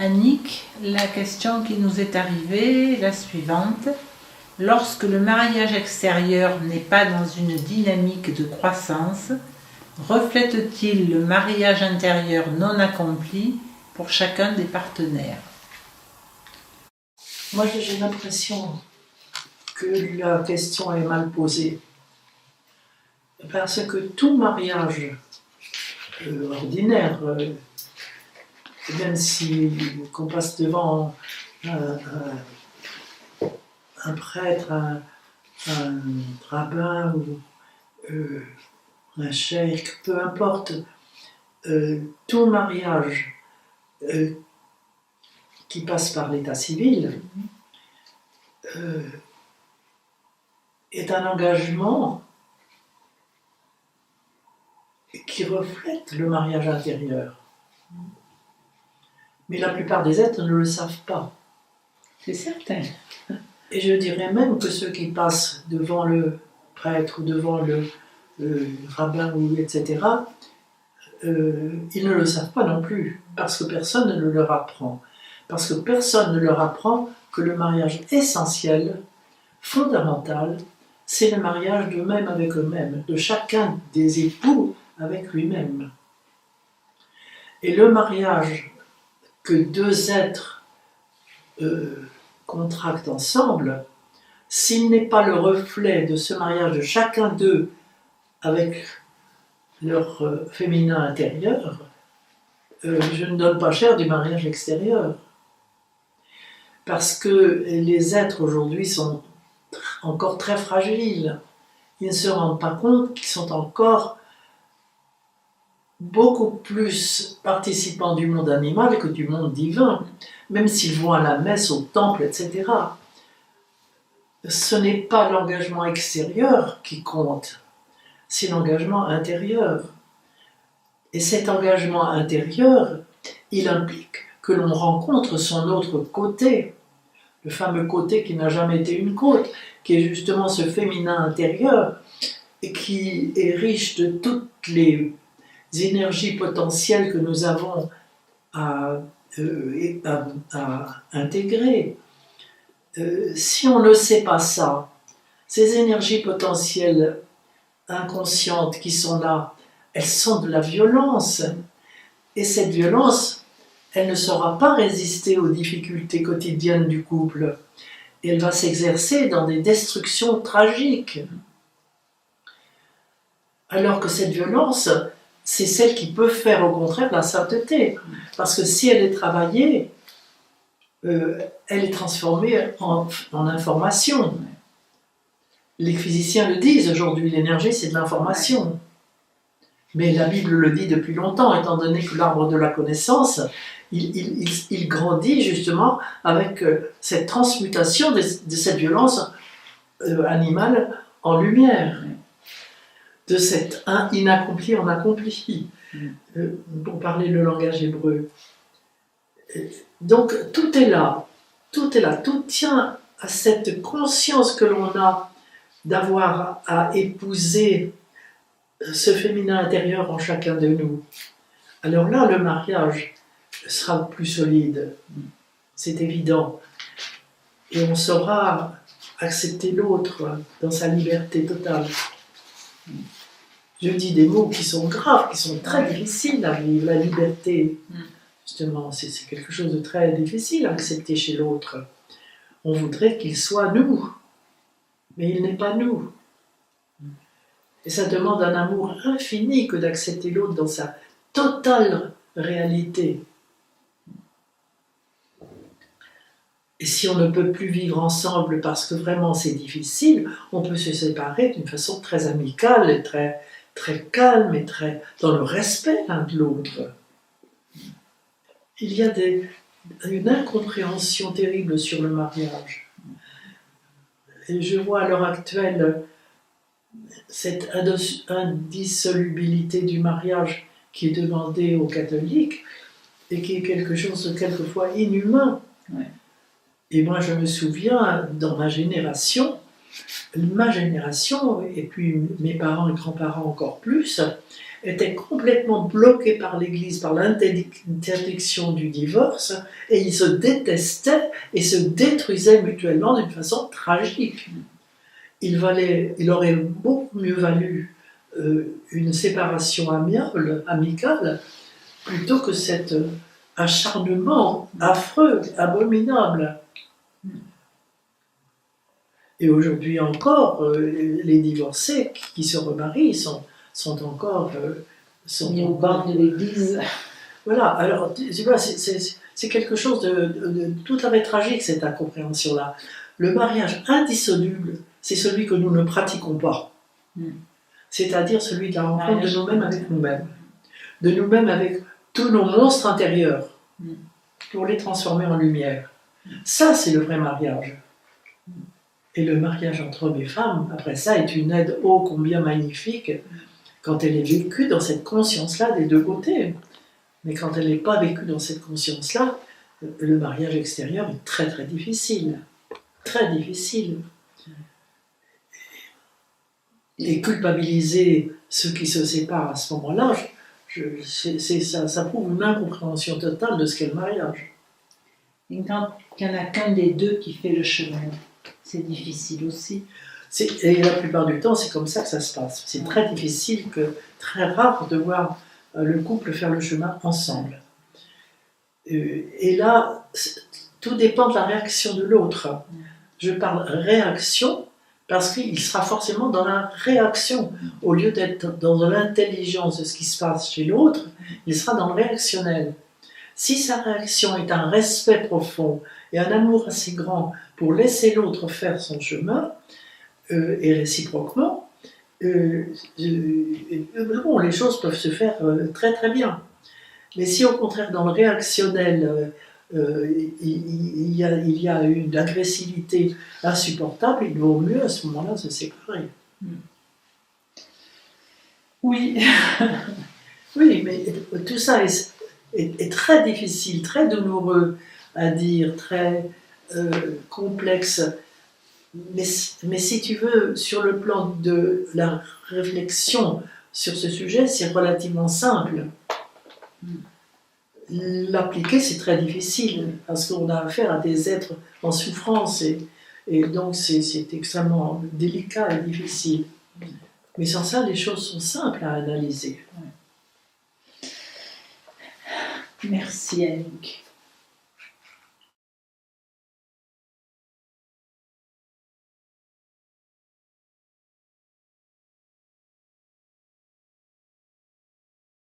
Annick, la question qui nous est arrivée est la suivante. Lorsque le mariage extérieur n'est pas dans une dynamique de croissance, reflète-t-il le mariage intérieur non accompli pour chacun des partenaires? Moi, j'ai l'impression que la question est mal posée. Parce que tout mariage ordinaire, même si qu'on passe devant un prêtre, un rabbin ou un cheikh, peu importe, tout mariage qui passe par l'état civil est un engagement qui reflète le mariage intérieur. Mais la plupart des êtres ne le savent pas. C'est certain. Et je dirais même que ceux qui passent devant le prêtre ou devant le rabbin, etc., ils ne le savent pas non plus, parce que personne ne leur apprend. Parce que personne ne leur apprend que le mariage essentiel, fondamental, c'est le mariage d'eux-mêmes avec eux-mêmes, de chacun des époux avec lui-même. Et le mariage que deux êtres contractent ensemble, s'il n'est pas le reflet de ce mariage de chacun d'eux avec leur féminin intérieur, je ne donne pas cher du mariage extérieur. Parce que les êtres aujourd'hui sont encore très fragiles. Ils ne se rendent pas compte qu'ils sont encore beaucoup plus participants du monde animal que du monde divin, même s'ils vont à la messe, au temple, etc. Ce n'est pas l'engagement extérieur qui compte, c'est l'engagement intérieur. Et cet engagement intérieur, il implique que l'on rencontre son autre côté, le fameux côté qui n'a jamais été une côte, qui est justement ce féminin intérieur, et qui est riche de toutes les énergies potentielles que nous avons à intégrer. Si on ne sait pas ça, ces énergies potentielles inconscientes qui sont là, elles sont de la violence. Et cette violence, elle ne saura pas résister aux difficultés quotidiennes du couple. Et elle va s'exercer dans des destructions tragiques. Alors que cette violence, c'est celle qui peut faire au contraire la sainteté. Parce que si elle est travaillée, elle est transformée en information. Les physiciens le disent aujourd'hui, l'énergie c'est de l'information. Mais la Bible le dit depuis longtemps, étant donné que l'arbre de la connaissance, il grandit justement avec cette transmutation de cette violence animale en lumière, de cet inaccompli en accompli, pour parler le langage hébreu. Donc tout est là, tout tient à cette conscience que l'on a d'avoir à épouser ce féminin intérieur en chacun de nous. Alors là, le mariage sera plus solide, c'est évident. Et on saura accepter l'autre dans sa liberté totale. Je dis des mots qui sont graves, qui sont très difficiles à vivre. La liberté, justement, c'est quelque chose de très difficile à accepter chez l'autre. On voudrait qu'il soit nous, mais il n'est pas nous. Et ça demande un amour infini que d'accepter l'autre dans sa totale réalité. Et si on ne peut plus vivre ensemble parce que vraiment c'est difficile, on peut se séparer d'une façon très amicale, et très, très calme et très dans le respect l'un de l'autre. Il y a une incompréhension terrible sur le mariage. Et je vois à l'heure actuelle cette indissolubilité du mariage qui est demandée aux catholiques et qui est quelque chose de quelquefois inhumain. Ouais. Et moi je me souviens, dans ma génération, et puis mes parents et grands-parents encore plus, étaient complètement bloqués par l'Église, par l'interdiction du divorce, et ils se détestaient et se détruisaient mutuellement d'une façon tragique. Il aurait beaucoup mieux valu une séparation amicale, plutôt que cet acharnement affreux, abominable. Et aujourd'hui encore, les divorcés qui se remarient sont encore mis au banc de l'Église. Voilà, alors tu vois, c'est quelque chose de tout à fait tragique, cette incompréhension-là. Le mariage indissoluble, c'est celui que nous ne pratiquons pas. C'est-à-dire celui de la rencontre de nous-mêmes avec nous-mêmes. De nous-mêmes avec tous nos monstres intérieurs, pour les transformer en lumière. Ça, c'est le vrai mariage. Et le mariage entre hommes et femmes, après ça, est une aide ô combien magnifique quand elle est vécue dans cette conscience-là des deux côtés. Mais quand elle n'est pas vécue dans cette conscience-là, le mariage extérieur est très très difficile. Très difficile. Et culpabiliser ceux qui se séparent à ce moment-là, ça prouve une incompréhension totale de ce qu'est le mariage. Et quand il n'y en a qu'un des deux qui fait le chemin, c'est difficile aussi. Et la plupart du temps, c'est comme ça que ça se passe. C'est très difficile, très rare de voir le couple faire le chemin ensemble. Et là, tout dépend de la réaction de l'autre. Je parle réaction parce qu'il sera forcément dans la réaction. Au lieu d'être dans l'intelligence de ce qui se passe chez l'autre, il sera dans le réactionnel. Si sa réaction est un respect profond et un amour assez grand pour laisser l'autre faire son chemin, et réciproquement, les choses peuvent se faire très très bien. Mais si au contraire dans le réactionnel, il y a une agressivité insupportable, il vaut mieux à ce moment-là se séparer. Oui. Oui, mais tout ça est très difficile, très douloureux à dire, très complexe. Mais si tu veux, sur le plan de la réflexion sur ce sujet, c'est relativement simple. L'appliquer, c'est très difficile, parce qu'on a affaire à des êtres en souffrance, et donc c'est extrêmement délicat et difficile. Mais sans ça, les choses sont simples à analyser. Merci, Annick.